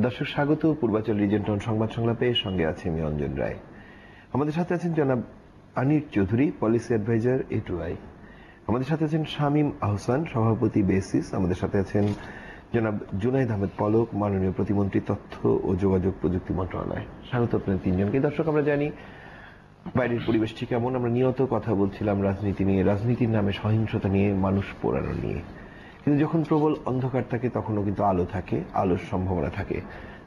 দর্শক স্বাগত পূর্বাচল রিজেন্টন সংবাদ সংলাপে, সঙ্গে আছে আমি অঞ্জন রায়। আমাদের সাথে আছেন জনাব আনির চৌধুরী, পলিসি অ্যাডভাইজার A2I। আমাদের সাথে আছেন শামীম আহসান, সভাপতি বেসিস। আমাদের সাথে আছেন জনাব জুনাইদ আহমেদ পলক, মাননীয় প্রতিমন্ত্রী, তথ্য ও যোগাযোগ প্রযুক্তি মন্ত্রণালয়। স্বাগত আপনাদের তিনজনকে। দর্শক, আমরা জানি বাইরের পরিবেশটি কেমন। আমরা নিয়ত কথা বলছিলাম রাজনীতি নিয়ে, রাজনীতির নামে সহিংসতা নিয়ে, মানুষ পোড়ানো নিয়ে। কিন্তু যখন প্রবল অন্ধকার থাকে তখনও কিন্তু আলো থাকে, আলোর সম্ভাবনা থাকে।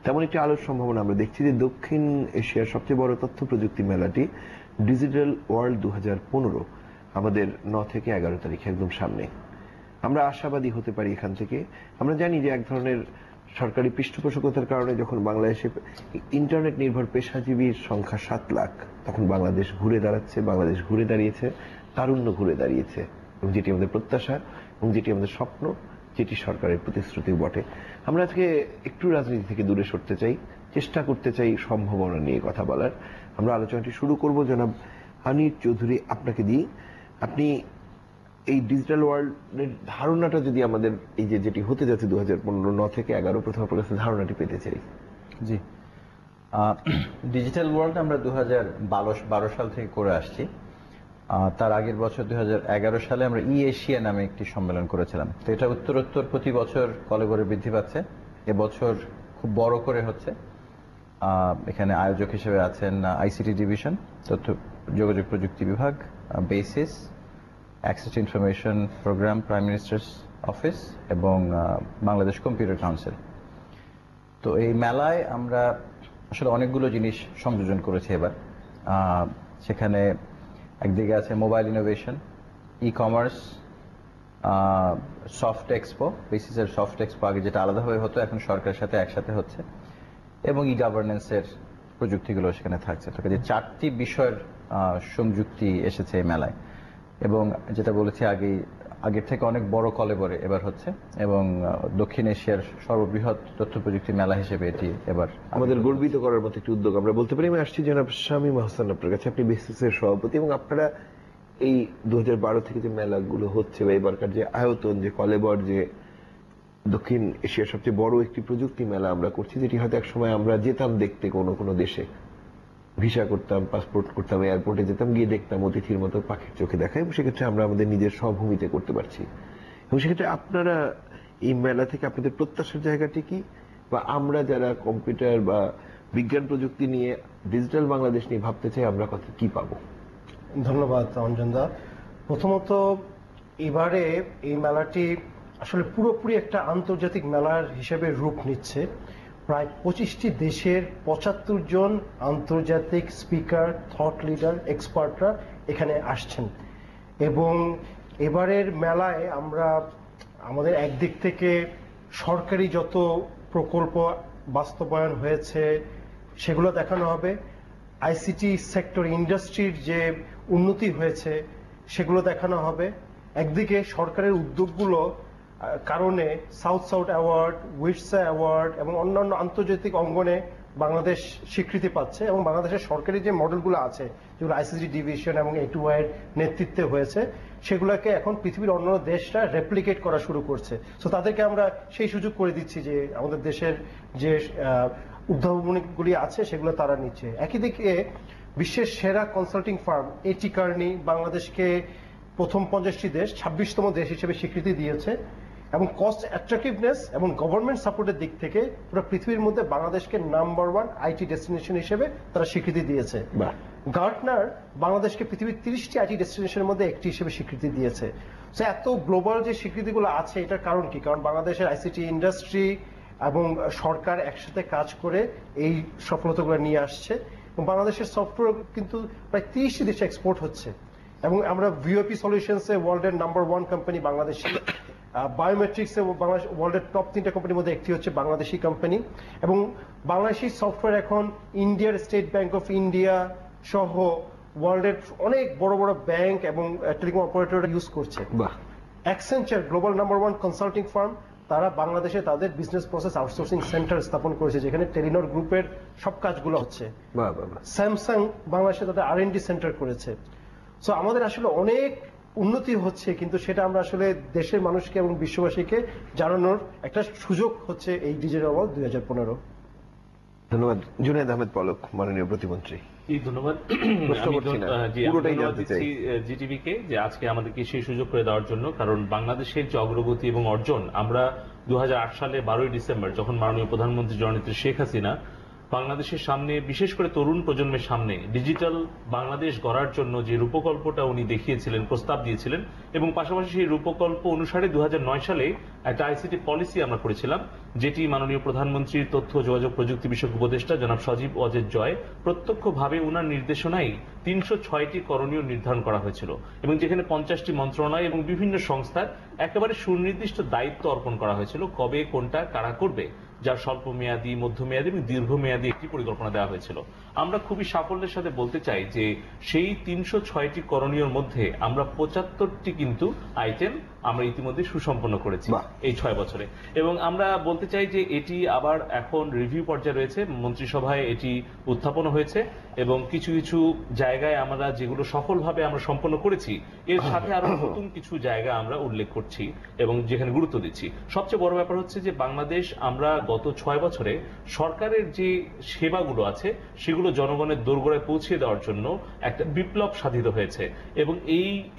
তেমন একটি আলোর সম্ভাবনা আমরা দেখছি যে দক্ষিণ এশিয়ার সবচেয়ে বড় তথ্য প্রযুক্তি মেলাটি ডিজিটাল ওয়ার্ল্ড 2015 আমাদের 9 থেকে 11 তারিখে একদম সামনে। আমরা আশাবাদী হতে পারি এখান থেকে। আমরা জানি যে এক ধরনের সরকারি পৃষ্ঠপোষকতার কারণে যখন বাংলাদেশে ইন্টারনেট নির্ভর পেশাজীবীর সংখ্যা 7 লাখ, তখন বাংলাদেশ ঘুরে দাঁড়াচ্ছে, বাংলাদেশ ঘুরে দাঁড়িয়েছে, তারুণ্য ঘুরে দাঁড়িয়েছে, এবং যেটি আমাদের প্রত্যাশা এবং যেটি আমাদের স্বপ্ন, যেটি সরকারের প্রতিশ্রুতিও বটে। আমরা আজকে একটু রাজনীতি থেকে দূরে সরতে চাই, চেষ্টা করতে চাই সম্ভাবনা নিয়ে কথা বলার। আমরা আলোচনাটি শুরু করব জনাব আনির চৌধুরী, আপনাকে দিই। আপনি এই ডিজিটাল ওয়ার্ল্ডের ধারণাটা যদি আমাদের, এই যে যেটি হতে যাচ্ছে 2015 9 থেকে 11, প্রথম আপনার কাছে ধারণাটি পেতে চাই। জি, ডিজিটাল ওয়ার্ল্ড আমরা 2012 সাল থেকে করে আসছি। তার আগের বছর 2011 সালে আমরা এশিয়া নামে একটি সম্মেলন করেছিলাম। তো এটা উত্তরোত্তর প্রতি বছর কলেবরে বৃদ্ধি পাচ্ছে। এবছর খুব বড় করে হচ্ছে। এখানে আয়োজক হিসেবে আছেন আইসিটি ডিভিশন, তথ্য যোগাযোগ প্রযুক্তি বিভাগ, BASIS, access to information programme, prime minister's office এবং বাংলাদেশ কম্পিউটার কাউন্সিল। তো এই মেলায় আমরা আসলে অনেকগুলো জিনিস সংযোজন করেছি এবার। সেখানে একদিকে আছে mobile innovation, e commerce, soft expo, বেসিসের সফট এক্সপো আগে যেটা আলাদাভাবে হতো, এখন সরকারের সাথে একসাথে হচ্ছে, এবং ই গভর্নেন্সের প্রযুক্তিগুলো সেখানে থাকছে। তো যে 4টি বিষয়ের সংযুক্তি এসেছে এই মেলায়, এবং যেটা বলেছি আগের থেকে অনেক বড় কলেবরে এবার হচ্ছে, এবং দক্ষিণ এশিয়ার সর্ববৃহৎ তথ্য প্রযুক্তি মেলা হিসেবে এটি এবার আমাদের গর্বিত করার মতো একটি উদ্যোগ আমরা বলতে পারি। আমি আসছি জনাব শামীম আহসান আপনার কাছে। আপনি বেসিসের সভাপতি, এবং আপনারা এই 2012 থেকে যে মেলাগুলো হচ্ছে বা এবারকার যে আয়তন, যে কলেবর, যে দক্ষিণ এশিয়ার সবচেয়ে বড় একটি প্রযুক্তি মেলা আমরা করছি, যেটি হয়তো এক সময় আমরা যেতাম দেখতে কোনো দেশে, ভিসা করতাম, পাসপোর্ট করতাম, এয়ারপোর্টে যেতাম, গিয়ে দেখতাম অতিথির মতো পাখির চোখে দেখা, এবং সেক্ষেত্রে আমরা আমাদের নিজের স্বভূমিতে করতে পারছি। এবং সেক্ষেত্রে আপনারা এই মেলা থেকে আপনাদের প্রত্যাশার জায়গাটি কি, বা আমরা যারা কম্পিউটার বা বিজ্ঞান প্রযুক্তি নিয়ে, ডিজিটাল বাংলাদেশ নিয়ে ভাবতে চাই, আমরা কথা কি পাবো? ধন্যবাদ অঞ্জনদা। প্রথমত, এবারে এই মেলাটি আসলে পুরোপুরি একটা আন্তর্জাতিক মেলার হিসেবে রূপ নিচ্ছে। প্রায় 25টি দেশের 75 জন আন্তর্জাতিক স্পিকার, থট লিডার, এক্সপার্টরা এখানে আসছেন। এবং এবারের মেলায় আমরা আমাদের একদিক থেকে সরকারি যত প্রকল্প বাস্তবায়ন হয়েছে সেগুলো দেখানো হবে, আইসিটি সেক্টর, ইন্ডাস্ট্রির যে উন্নতি হয়েছে সেগুলো দেখানো হবে। একদিকে সরকারের উদ্যোগগুলো কারণে সাউথ অ্যাওয়ার্ড, উইটসা অ্যাওয়ার্ড এবং অন্যান্য আন্তর্জাতিক অঙ্গনে বাংলাদেশ স্বীকৃতি পাচ্ছে, এবং বাংলাদেশের সরকারি যে মডেলগুলো আছে, যেগুলো আইসিটি ডিভিশন এবং A2I এর নেতৃত্বে হয়েছে, সেগুলোকে এখন পৃথিবীর অন্যান্য দেশরা রেপ্লিকেট করা শুরু করছে। সো তাদেরকে আমরা সেই সুযোগ করে দিচ্ছি যে আমাদের দেশের যে উদ্ভাবনীগুলি আছে সেগুলো তারা নিচ্ছে। একই দিকে বিশ্বের সেরা কনসাল্টিং ফার্ম A.T. Kearney বাংলাদেশকে প্রথম 50টি দেশ 26তম দেশ হিসেবে স্বীকৃতি দিয়েছে, এবং কস্ট অ্যাট্রাকটিভনেস এবং গভর্নমেন্ট সাপোর্টের দিক থেকে পুরো পৃথিবীর মধ্যে বাংলাদেশকে নাম্বার 1 আইটি ডেস্টিনেশন হিসেবে তারা স্বীকৃতি দিয়েছে। গার্টনার বাংলাদেশকে পৃথিবীর 30টি আইটি ডেস্টিনেশনের মধ্যে একটি হিসেবে স্বীকৃতি দিয়েছে। তো এত গ্লোবাল যে স্বীকৃতিগুলো আছে, এটার কারণ কি? কারণ বাংলাদেশের আইসিটি ইন্ডাস্ট্রি এবং সরকার একসাথে কাজ করে এই সফলতাগুলো নিয়ে আসছে, এবং বাংলাদেশের সফটওয়্যার কিন্তু প্রায় 30টি দেশে এক্সপোর্ট হচ্ছে। এবং আমরা ভিওপি সলিউশনসে ওয়ার্ল্ডের নাম্বার 1 কোম্পানি বাংলাদেশি, বায়োমেট্রিক্সে বাংলাদেশ ওয়ার্ল্ডের টপ 3টা কোম্পানির মধ্যে একটি হচ্ছে বাংলাদেশি কোম্পানি, এবং বাংলাদেশি সফটওয়্যার এখন ইন্ডিয়ার স্টেট ব্যাংক অফ ইন্ডিয়া সহ ওয়ার্ল্ডের অনেক বড় বড় ব্যাংক এবং টেলিকম অপারেটররা ইউজ করছে। Accenture, global number 1 consulting farm, তারা বাংলাদেশে তাদের বিজনেস প্রসেস আউটসোর্সিং সেন্টার স্থাপন করেছে, যেখানে টেলিনর গ্রুপের সব কাজগুলো হচ্ছে। স্যামসাং বাংলাদেশে তাদের R&D সেন্টার করেছে। সো আমাদের আসলে অনেক উন্নতি হচ্ছে, কিন্তু সেটা আমরা আসলে দেশের মানুষকে এবং বিশ্ববাসীকে জানানোর একটা সুযোগ হচ্ছে এই ডিজিটাল ওয়ার্ল্ড 2015। ধন্যবাদ। জুনায়েদ আহমেদ পলক, মাননীয় প্রতিমন্ত্রী। ধন্যবাদ। প্রশ্ন আমি করছি না, জি, আমি পুরোটাই ধন্যবাদ জানতে চাই। দিচ্ছি জিটিভিকে যে আজকে আমাদেরকে সেই সুযোগ করে দেওয়ার জন্য, কারণ বাংলাদেশের যে অগ্রগতি এবং অর্জন, আমরা 2008 সালে 12ই ডিসেম্বর যখন মাননীয় প্রধানমন্ত্রী জননেত্রী শেখ হাসিনা বাংলাদেশের সামনে, বিশেষ করে তরুণ প্রজন্মের সামনে ডিজিটাল বাংলাদেশ গড়ার জন্য যে রূপকল্পটা উনি দেখিয়েছিলেন, প্রস্তাব দিয়েছিলেন, এবং পাশাপাশি সেই রূপকল্প অনুসারে 2009 সালে একটা আইসিটি পলিসি আমরা করেছিলাম, যেটি মাননীয় প্রধানমন্ত্রীর তথ্য যোগাযোগ প্রযুক্তি বিষয়ক উপদেষ্টা জনাব সজীব ওয়াজেদ জয় প্রত্যক্ষভাবে উনার নির্দেশনায় 306টি করণীয় নির্ধারণ করা হয়েছিল, এবং যেখানে 50টি মন্ত্রণালয় এবং বিভিন্ন সংস্থার একেবারে সুনির্দিষ্ট দায়িত্ব অর্পণ করা হয়েছিল কবে কোনটা কারা করবে, যার স্বল্প মেয়াদী, মধ্যমেয়াদী এবং দীর্ঘমেয়াদী একটি পরিকল্পনা দেওয়া হয়েছিল। আমরা খুবই সাফল্যের সাথে বলতে চাই যে সেই 306টি করণীয় মধ্যে আমরা 75টি কিন্তু আইটেম আমরা ইতিমধ্যে সুসম্পন্ন করেছি এই 6 বছরে, এবং আমরা বলতে চাই যে এটি আবার এখন রিভিউ পর্যায়ে রয়েছে, মন্ত্রিসভায় এটি উত্থাপন হয়েছে, এবং কিছু কিছু জায়গায় আমরা যেগুলো সফলভাবে আমরা সম্পন্ন করেছি এর সাথে আরো নতুন কিছু জায়গা আমরা উল্লেখ করছি এবং যেখানে গুরুত্ব দিচ্ছি। সবচেয়ে বড় ব্যাপার হচ্ছে যে বাংলাদেশ আমরা গত 6 বছরে সরকারের যে সেবাগুলো আছে সেগুলো জনগণের দোরগোড়ায় পৌঁছে দেওয়ার জন্য একটা বিপ্লব সাধিত হয়েছে, এবং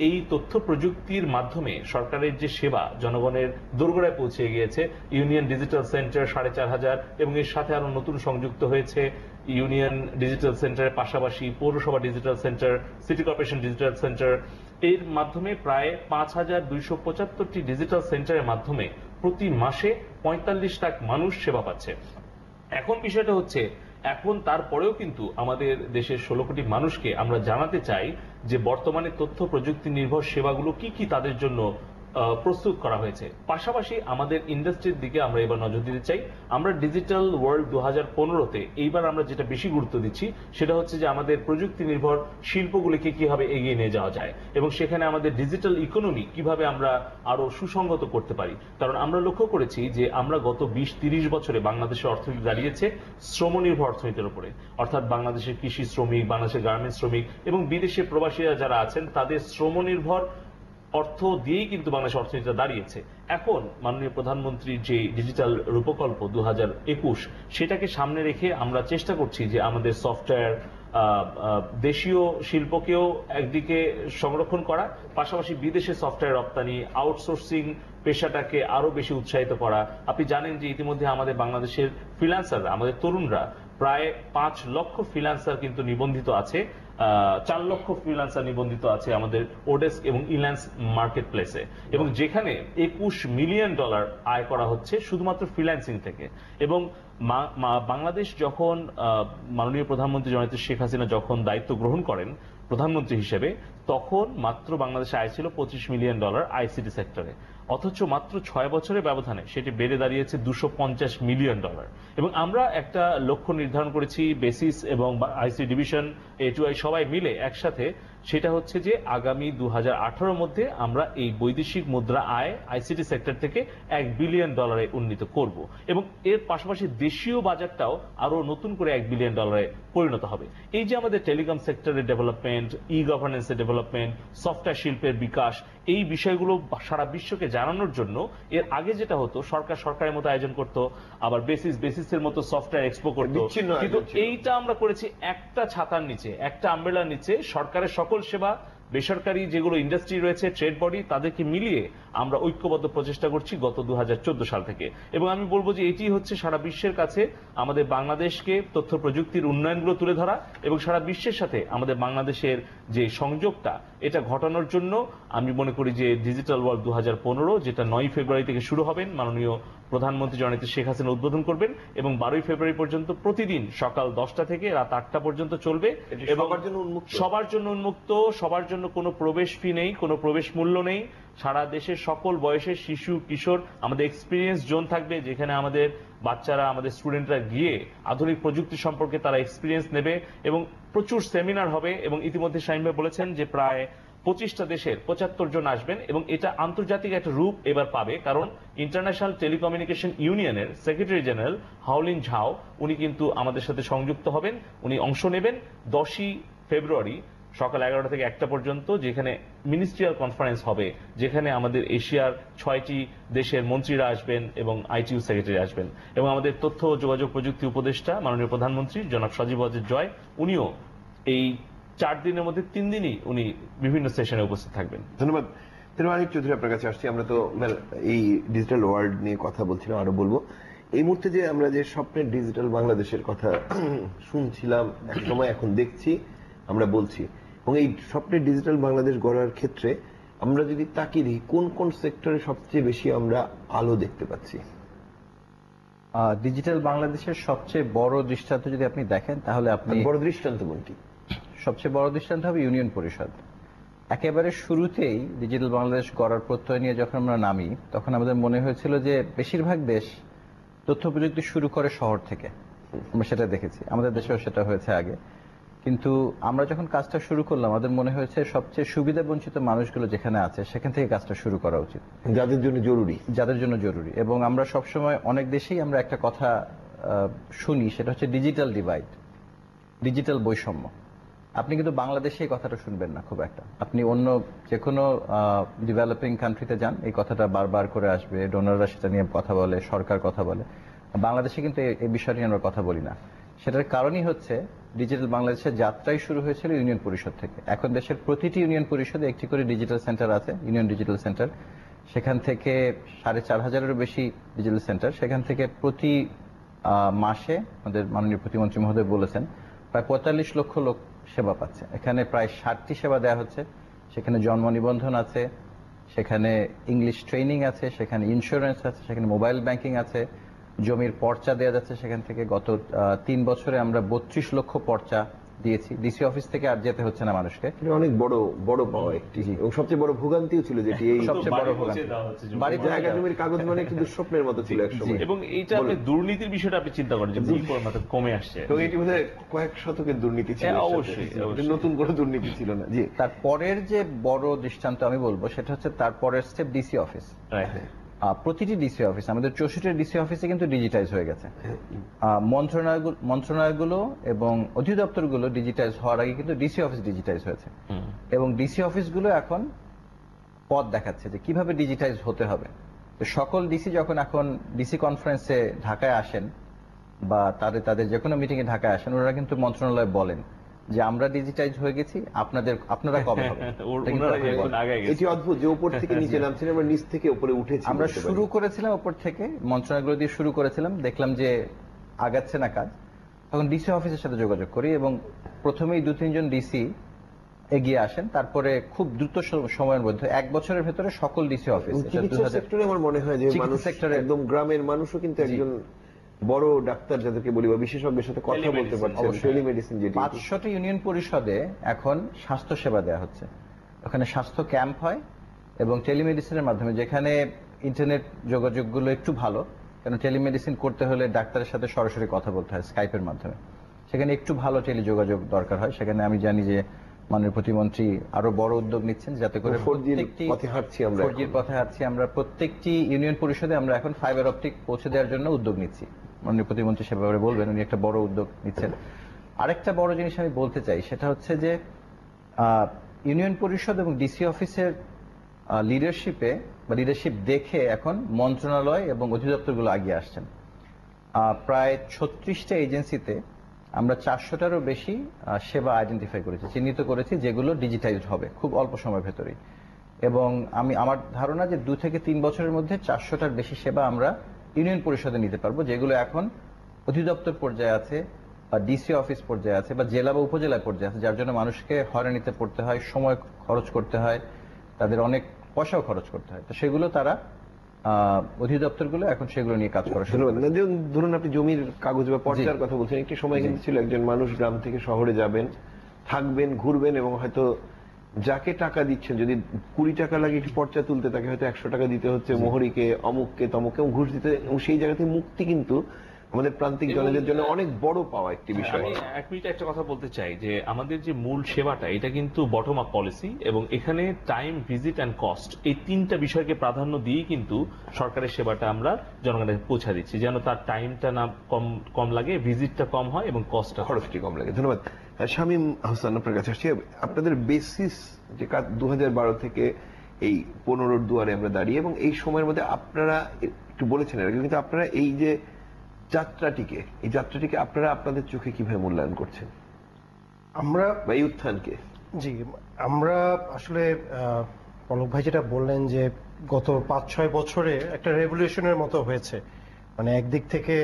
এই তথ্য প্রযুক্তির মাধ্যমে সরকারের যে সেবা জনগণের দোরগোড়ায় পৌঁছে গিয়েছে। ইউনিয়ন ডিজিটাল সেন্টার 4500, এবং এর সাথে আরো নতুন সংযুক্ত হয়েছে ইউনিয়ন ডিজিটাল সেন্টারের পাশাপাশি পৌরসভা digital centre, city corporation digital centre. এর মাধ্যমে প্রায় 5275টি ডিজিটাল সেন্টারের মাধ্যমে প্রতি মাসে 45 লাখ মানুষ সেবা পাচ্ছে। এখন বিষয়টা হচ্ছে, এখন তারপরেও কিন্তু আমাদের দেশের 16 কোটি মানুষকে আমরা জানাতে চাই যে বর্তমানে তথ্য প্রযুক্তি নির্ভর সেবাগুলো কি কি তাদের জন্য প্রস্তুত করা হয়েছে। পাশাপাশি আমাদের ইন্ডাস্ট্রির দিকে আমরা এবার নজর দিতে চাই। আমরা ডিজিটাল ওয়ার্ল্ড 2015-তে এইবার আমরা যেটা বেশি গুরুত্ব দিচ্ছি সেটা হচ্ছে যে আমাদের প্রযুক্তি নির্ভর শিল্পগুলিকে কিভাবে এগিয়ে নিয়ে যাওয়া যায়, এবং সেখানে আমাদের ডিজিটাল ইকোনমি কিভাবে আমরা আরো সুসংগত করতে পারি। কারণ আমরা লক্ষ্য করেছি যে আমরা গত 20-30 বছরে বাংলাদেশের অর্থনীতি দাঁড়িয়েছে শ্রমনির্ভর অর্থনীতির উপরে, অর্থাৎ বাংলাদেশের কৃষি শ্রমিক, বাংলাদেশের গার্মেন্টস শ্রমিক এবং বিদেশে প্রবাসীরা যারা আছেন তাদের শ্রমনির্ভর অর্থ দিয়েই কিন্তু বাংলাদেশ অর্থনীতিটা দাঁড়িয়েছে। এখন মাননীয় প্রধানমন্ত্রীর যে ডিজিটাল রূপকল্প 2021 সেটাকে সামনে রেখে আমরা চেষ্টা করছি যে আমাদের সফটওয়্যার দেশীয় শিল্পকেও একদিকে সংরক্ষণ করা, পাশাপাশি বিদেশে সফটওয়্যার রপ্তানি, আউটসোর্সিং পেশাটাকে আরো বেশি উৎসাহিত করা। আপনি জানেন যে ইতিমধ্যে আমাদের বাংলাদেশের ফ্রিল্যান্সাররা, আমাদের তরুণরা প্রায় 5 লক্ষ ফ্রিল্যান্সার কিন্তু নিবন্ধিত আছে, 4 লক্ষ ফ্রিল্যান্সার নিবন্ধিত আছে আমাদের ওডেস্ক এবং ইল্যান্স মার্কেট প্লেসে, এবং যেখানে $21 মিলিয়ন আয় করা হচ্ছে শুধুমাত্র ফ্রিল্যান্সিং থেকে। এবং বাংলাদেশ যখন মাননীয় প্রধানমন্ত্রী জননেত্রী শেখ হাসিনা যখন দায়িত্ব গ্রহণ করেন প্রধানমন্ত্রী হিসেবে, তখন মাত্র বাংলাদেশে আয় ছিল $25 মিলিয়ন আইসিটি সেক্টরে, অথচ মাত্র 6 বছরের ব্যবধানে সেটি বেড়ে দাঁড়িয়েছে $250 মিলিয়ন। এবং আমরা একটা লক্ষ্য নির্ধারণ করেছি বেসিস এবং আইসিটি ডিভিশন, এটুআই সবাই মিলে একসাথে, সেটা হচ্ছে যে আগামী 2018 মধ্যে আমরা এই বৈদেশিক মুদ্রা আয় আইসিটি সেক্টর থেকে $1 বিলিয়ন উন্নীত করব, এবং এর পাশাপাশি দেশীয় বাজারটাও আরো নতুন করে $1 বিলিয়ন পরিণত হবে। এই যে আমাদের টেলিকম সেক্টরের ডেভেলপমেন্ট, ই গভর্নেন্সের ডেভেলপমেন্ট, সফটওয়্যার শিল্পের বিকাশ, এই বিষয়গুলো সারা বিশ্বকে জানানোর জন্য এর আগে যেটা হতো সরকারের মতো আয়োজন করতো, আবার বেসিসের মতো সফটওয়্যার এক্সপো করতো, কিন্তু এইটা আমরা করেছি একটা ছাতার নিচে, একটা আমব্রেলার নিচে সরকারের সকল সেবা, বেসরকারি যেগুলো ইন্ডাস্ট্রি রয়েছে, ট্রেড বডি, তাদেরকে মিলিয়ে আমরা ঐক্যবদ্ধ প্রচেষ্টা করছি গত 2014 সাল থেকে। এবং আমি বলবো যে এটি হচ্ছে সারা বিশ্বের কাছে আমাদের বাংলাদেশকে তথ্য প্রযুক্তির উন্নয়নগুলো তুলে ধরা এবং সারা বিশ্বের সাথে আমাদের বাংলাদেশের যে সংযোগটা এটা ঘটানোর জন্য আমি মনে করি যে ডিজিটাল ওয়ার্ল্ড 2015, যেটা 9 ফেব্রুয়ারি থেকে শুরু হবেন, মাননীয় প্রধানমন্ত্রী জননেত্রী শেখ হাসিনা উদ্বোধন করবেন, এবং 12 ফেব্রুয়ারি পর্যন্ত প্রতিদিন সকাল 10টা থেকে রাত 8টা পর্যন্ত চলবে, এবং সবার জন্য উন্মুক্ত, সবার জন্য কোনো প্রবেশ ফি নেই, কোনো প্রবেশ মূল্য নেই। সারা দেশের সকল বয়সের শিশু কিশোর আমাদের এক্সপিরিয়েন্স জোন থাকবে, যেখানে আমাদের বাচ্চারা, আমাদের স্টুডেন্টরা গিয়ে আধুনিক প্রযুক্তি সম্পর্কে তারা এক্সপিরিয়েন্স নেবে, এবং প্রচুর সেমিনার হবে। এবং ইতিমধ্যে শাহিন ভাই বলেছেন যে প্রায় 25টা দেশের 75 জন আসবেন, এবং এটা আন্তর্জাতিক একটা রূপ এবার পাবে, কারণ ইন্টারন্যাশনাল টেলিকমিউনিকেশন ইউনিয়নের সেক্রেটারি জেনারেল হাওলিন ঝাও উনি কিন্তু আমাদের সাথে সংযুক্ত হবেন, উনি অংশ নেবেন 10ই ফেব্রুয়ারি সকাল 11টা থেকে 1টা পর্যন্ত, যেখানে মিনিস্ট্রিয়াল কনফারেন্স হবে, যেখানে আমাদের এশিয়ার 6টি দেশের মন্ত্রীরা আসবেন এবং আইটিইউ সেক্রেটারি আসবেন, এবং আমাদের তথ্য ও যোগাযোগ প্রযুক্তি উপদেষ্টা মাননীয় প্রধানমন্ত্রী জনাব সজীব ওয়াজেদ জয়, উনিও এই 4 দিনের মধ্যে 3 দিনই উনি বিভিন্ন সেশনে উপস্থিত থাকবেন। ধন্যবাদ। আনিক চৌধুরী, আপনার কাছে আসছি। আমরা তো এই ডিজিটাল ওয়ার্ল্ড নিয়ে কথা বলছিলাম, আরো বলবো। এই মুহূর্তে যে আমরা যে স্বপ্নের ডিজিটাল বাংলাদেশের কথা শুনছিলাম এক সময়, এখন দেখছি, আমরা বলছি, এবং এই স্বপ্নের ডিজিটাল বাংলাদেশ গড়ার ক্ষেত্রে আমরা যদি তাকিয়ে দেখি কোন কোন সেক্টরে সবচেয়ে বেশি আমরা আলো দেখতে পাচ্ছি? ডিজিটাল বাংলাদেশের সবচেয়ে বড় দৃষ্টান্ত যদি আপনি দেখেন, তাহলে আপনি বড় দৃষ্টান্ত কোনটি? সবচেয়ে বড় দৃষ্টান্ত হবে ইউনিয়ন পরিষদ। একেবারে শুরুতেই ডিজিটাল বাংলাদেশ গড়ার প্রত্যয় নিয়ে যখন আমরা নামি, তখন আমাদের মনে হয়েছিল যে বেশিরভাগ দেশ তথ্য প্রযুক্তি শুরু করে শহর থেকে। আমরা সেটা দেখেছি, আমাদের দেশেও সেটা হয়েছে আগে। কিন্তু আমরা যখন কাজটা শুরু করলাম, আমাদের মনে হয়েছে সবচেয়ে সুবিধা বঞ্চিত মানুষগুলো যেখানে আছে সেখান থেকে কাজটা শুরু করা উচিত, যাদের জন্য জরুরি। এবং আমরা সবসময় অনেক দেশেই আমরা একটা কথা শুনি, সেটা হচ্ছে ডিজিটাল ডিভাইড, ডিজিটাল বৈষম্য। আপনি কিন্তু বাংলাদেশে এই কথাটা শুনবেন না খুব একটা। আপনি অন্য যে কোনো ডেভেলপিং কান্ট্রিতে যান, এই কথাটা বারবার করে আসবে, ডোনাররা সেটা নিয়ে কথা বলে, সরকার কথা বলে। বাংলাদেশে কিন্তু এই বিষয়টি নিয়ে আমরা কথা বলি না। সেটার কারণই হচ্ছে ডিজিটাল বাংলাদেশের যাত্রাই শুরু হয়েছিল ইউনিয়ন পরিষদ থেকে। এখন দেশের প্রতিটি ইউনিয়ন পরিষদে একটি করে ডিজিটাল সেন্টার আছে, ইউনিয়ন ডিজিটাল সেন্টার। সেখান থেকে 4,500-এরও বেশি ডিজিটাল সেন্টার। সেখান থেকে প্রতি মাসে আমাদের মাননীয় প্রতিমন্ত্রী মহোদয় বলেছেন প্রায় 45 লক্ষ লোক সেবা পাচ্ছে। এখানে প্রায় 60টি সেবা দেওয়া হচ্ছে। সেখানে জন্ম নিবন্ধন আছে, সেখানে ইংলিশ ট্রেনিং আছে, সেখানে ইন্স্যুরেন্স আছে, সেখানে মোবাইল ব্যাংকিং আছে, জমির পর্চা দেওয়া যাচ্ছে। সেখান থেকে গত 3 বছরে আমরা 32 লক্ষ পর্চা দিয়েছি। ডিসি অফিস থেকে আর যেতে হচ্ছে না মানুষকে। অনেক বড় পাওয়া একটি, এবং সবচেয়ে বড় ভোগান্তিও ছিল যেটি এই সবচেয়ে বড় ভোগান্তি। বাড়ি জায়গা জমির কাগজ মানে একটু দুঃস্বপ্নের মতো ছিল একসময়। এবং এইটা আপনি দুর্নীতির বিষয়টা আপনি চিন্তা করেন যে ভুল পরিমাণে কমে আসছে, তো এটি বোধহয় কয়েক শতকের দুর্নীতি ছিল। অবশ্যই নতুন কোনো দুর্নীতি ছিল না। জি, তারপরের যে বড় দৃষ্টান্ত আমি বলবো সেটা হচ্ছে তারপরের স্টেপ ডিসি অফিস। প্রতিটি ডিসি অফিস, আমাদের 64 ডিসি অফিসে কিন্তু ডিজিটাইজ হয়ে গেছে। মন্ত্রণালয়গুলো এবং অধিদপ্তরগুলো ডিজিটাইজ হওয়ার আগে কিন্তু ডিসি অফিস ডিজিটাইজ হয়েছে, এবং ডিসি অফিসগুলো এখন পথ দেখাচ্ছে যে কিভাবে ডিজিটাইজ হতে হবে। তো সকল ডিসি যখন এখন ডিসি কনফারেন্সে ঢাকায় আসেন বা তাদের যে কোনো মিটিং এ ঢাকায় আসেন, ওনারা কিন্তু মন্ত্রণালয় বলেন যে আমরা ডিজিটাইজ হয়ে গেছি, আপনারা কবে হবে? এটি অদ্ভুত যে উপর থেকে নিচে নামছেন, আমরা নিচ থেকে উপরে উঠেছি। আমরা শুরু করেছিলাম উপর থেকে, মন্ত্রণালয়গুলো দিয়ে শুরু করেছিলাম, দেখলাম যে আগাচ্ছে না কাজ, তখন ডিসি অফিসের সাথে যোগাযোগ করি এবং প্রথমেই 2-3 জন ডিসি এগিয়ে আসেন। তারপরে খুব দ্রুত সময়ের মধ্যে 1 বছরের ভেতরে সকল ডিসি অফিস, চিকিৎসা সেক্টরে আমার মনে হয় যে মানুষ সেক্টরে একদম গ্রামের মানুষও কিন্তু একজন বড় ডাক্তার যাদেরকে বলি বা বিশেষজ্ঞের সাথে কথা বলতে পারছেন। টেলিমেডিসিন, যেটি 500টি ইউনিয়ন পরিষদে এখন স্বাস্থ্য সেবা দেওয়া হচ্ছে। ওখানে স্বাস্থ্য ক্যাম্প হয় এবং টেলিমেডিসিনের মাধ্যমে, যেখানে ইন্টারনেট যোগাযোগগুলো একটু ভালো, কারণ টেলিমেডিসিন করতে হলে ডাক্তারের সাথে সরাসরি কথা বলতে হয় স্কাইপের মাধ্যমে, সেখানে একটু ভালো টেলিযোগাযোগ দরকার হয়। সেখানে আমি জানি যে মাননীয় প্রতিমন্ত্রী আরো বড় উদ্যোগ নিচ্ছেন যাতে করে 4Gর পথে হাঁটছি আমরা। প্রত্যেকটি ইউনিয়ন পরিষদে আমরা এখন ফাইবার অপটিক পৌঁছে দেওয়ার জন্য উদ্যোগ নিচ্ছি। মাননীয় প্রতিমন্ত্রী সে ব্যাপারে বলবেন, উনি একটা বড় উদ্যোগ নিচ্ছেন। আরেকটা বড় জিনিস আমি বলতে চাই, সেটা হচ্ছে যে ইউনিয়ন পরিষদ এবং ডিসি অফিসের লিডারশিপ দেখে এখন মন্ত্রণালয় এবং অধিদপ্তরগুলো এগিয়ে আসছেন। প্রায় 36টা এজেন্সিতে আমরা 400টারও বেশি সেবা আইডেন্টিফাই করেছি, চিহ্নিত করেছি, যেগুলো ডিজিটাইজড হবে খুব অল্প সময়ের ভেতরেই। এবং আমার ধারণা যে 2 থেকে 3 বছরের মধ্যে 400টার বেশি সেবা আমরা ইউনিয়ন পরিষদে নিতে পারবো, যেগুলো এখন অধিদপ্তর পর্যায়ে আছে বা ডিসি অফিস পর্যায়ে আছে বা জেলা বা উপজেলা পর্যায়ে আছে, যার জন্য মানুষকে হয়রানিতে পড়তে হয়, সময় খরচ করতে হয়, তাদের অনেক পয়সাও খরচ করতে হয়। তো সেগুলো তারা অধিদপ্তরগুলো এখন সেগুলো নিয়ে কাজ করে। ধরুন আপনি জমির কাগজ বা পর্চার কথা বলছেন, একটি সময় কিন্তু ছিল একজন মানুষ গ্রাম থেকে শহরে যাবেন, থাকবেন, ঘুরবেন, এবং হয়তো যাকে টাকা দিচ্ছেন, যদি 20 টাকা লাগে একটি পর্চা তুলতে, তাকে হয়তো 100 টাকা দিতে হচ্ছে, মোহরীকে, অমুককে, তমুককে ঘুষ দিতে। এবং সেই জায়গা থেকে মুক্তি কিন্তু আমাদের প্রান্তিক জনদের জন্য অনেক বড় পাওয়া একটি বিষয়। আমি 1 মিনিট একটা কথা বলতে চাই যে আমাদের যে মূল সেবাটা, এটা কিন্তু বটম আপ পলিসি, এবং এখানে টাইম, ভিজিট অ্যান্ড কস্ট, এই 3টা বিষয়কে প্রাধান্য দিয়ে কিন্তু সরকারের সেবাটা আমরা জনগণের পৌঁছা দিচ্ছি, যেন তার টাইমটা না কম লাগে, ভিজিটটা কম হয় এবং কস্টটা খরচটি কম লাগে। ধন্যবাদ। শামীম আহসান, আপনার কাছে আসছি। আপনাদের বেসিস যে 2012 থেকে এই 15 দুয়ারে আমরা দাঁড়িয়ে, এবং এই সময়ের মধ্যে আপনারা একটু বলেছেন এর আগে, কিন্তু আপনারা এই যে যাত্রাটিকে আপনারা আপনাদের চোখে কিভাবে মূল্যায়ন করছেন, আমরা বা এই উত্থানকে? জি, আমরা আসলে পলক ভাই যেটা বললেন যে গত 5-6 বছরে একটা রেভলিউশনের মতো হয়েছে। মানে একদিক থেকে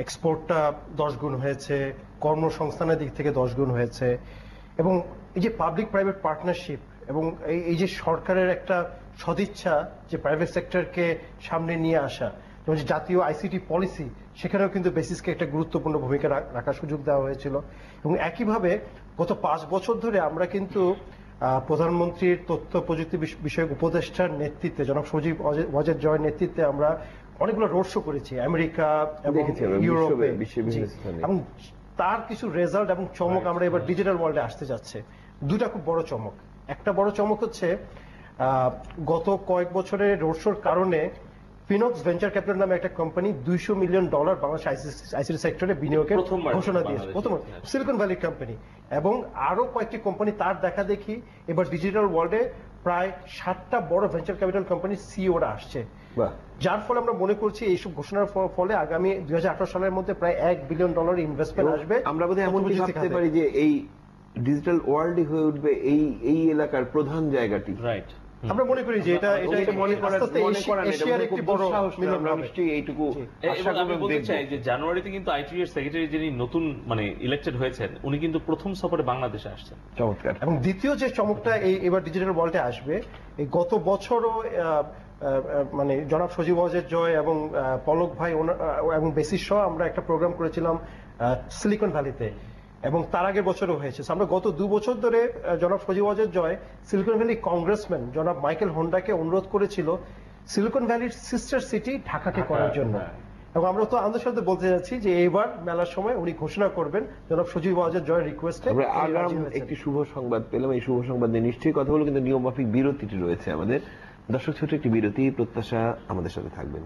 এক্সপোর্টটা 10 গুণ হয়েছে, কর্মসংস্থানের দিক থেকে 10 গুণ হয়েছে, এবং এই যে পাবলিক প্রাইভেট পার্টনারশিপ এবং এই যে সরকারের একটা সদিচ্ছা যে প্রাইভেট সেক্টরকে সামনে নিয়ে আসা, যেমন যে জাতীয় আইসিটি পলিসি, সেখানেও কিন্তু বেসিসকে একটা গুরুত্বপূর্ণ ভূমিকা রাখার সুযোগ দেওয়া হয়েছিল। এবং একইভাবে গত 5 বছর ধরে আমরা কিন্তু প্রধানমন্ত্রীর তথ্য প্রযুক্তি বিষয়ক উপদেষ্টার নেতৃত্বে, জনাব সজীব ওয়াজেদ জয়ের নেতৃত্বে আমরা অনেকগুলো রোড শো করেছি আমেরিকা এবং ইউরোপে, এবং তার কিছু রেজাল্ট এবং চমক আমরা এবার ডিজিটাল ওয়ার্ল্ডে আসতে যাচ্ছে। দুটা খুব বড় চমক। একটা বড় চমক হচ্ছে গত কয়েক বছরের রোড শোর কারণে ফিনক্স ভেঞ্চার ক্যাপিটাল নামে একটা কোম্পানি $200 মিলিয়ন বাংলাদেশ আইসিটি সেক্টরে বিনিয়োগের ঘোষণা দিয়েছে, প্রথম সিলিকন ভ্যালি কোম্পানি। এবং আরো কয়েকটি কোম্পানি তার দেখা দেখি এবার ডিজিটাল ওয়ার্ল্ডে প্রায় 7টা বড় ভেঞ্চার ক্যাপিটাল কোম্পানি সিইওরা আসছে, যার ফলে আমরা মনে করছি এইসব ঘোষণার ফলে আগামী 2018 সালের মধ্যে প্রায় $1 বিলিয়ন ইনভেস্টমেন্ট আসবে। আমরা বোধহয় এমন ভাবতে পারি যে এই ডিজিটাল ওয়ার্ল্ডই হয়ে উঠবে এই এলাকার প্রধান জায়গাটি। রাইট, আমরা মনে করি যে এটা এশিয়ার একটি বড় মিলন হবে। এইটুকু আমি বলতে চাই যে জানুয়ারিতে কিন্তু আইটি এর সেক্রেটারি যিনি নতুন ইলেক্টেড হয়েছেন, উনি কিন্তু প্রথম সফরে বাংলাদেশে আসছেন। চমৎকার। এবং দ্বিতীয় যে চমকটা এবার ডিজিটাল ওয়ার্ল্ডে আসবে, এই গত বছরও জনাব সজীব ওয়াজেদ জয় এবং পলক ভাই এবং বেসিস সহ আমরা একটা প্রোগ্রাম করেছিলাম সিলিকন ভ্যালিতে, এবং তার আগের বছরও হয়েছে। আমরা গত 2 বছর ধরে জনাব Sajeeb Wazed Joy silicon valley congressman জনাব মাইকেল হোন্ডাকে অনুরোধ করেছিল সিলিকন ভ্যালির সিস্টার সিটি ঢাকাকে করার জন্য। এবং আমরা তো আমাদের সাথে বলতে যাচ্ছি যে এবার মেলার সময় উনি ঘোষণা করবেন জনাব সজীব ওয়াজেদ জয়ের রিকোয়েস্টে। আমরা আগাম একটি শুভ সংবাদ পেলাম, এই শুভ সংবাদ নিয়ে নিশ্চয়ই কথা বলবো, কিন্তু নিয়ম মাফিক বিরতিটি রয়েছে আমাদের। দর্শক, ছোট একটি বিরতি, প্রত্যাশা আমাদের সাথে থাকবেন।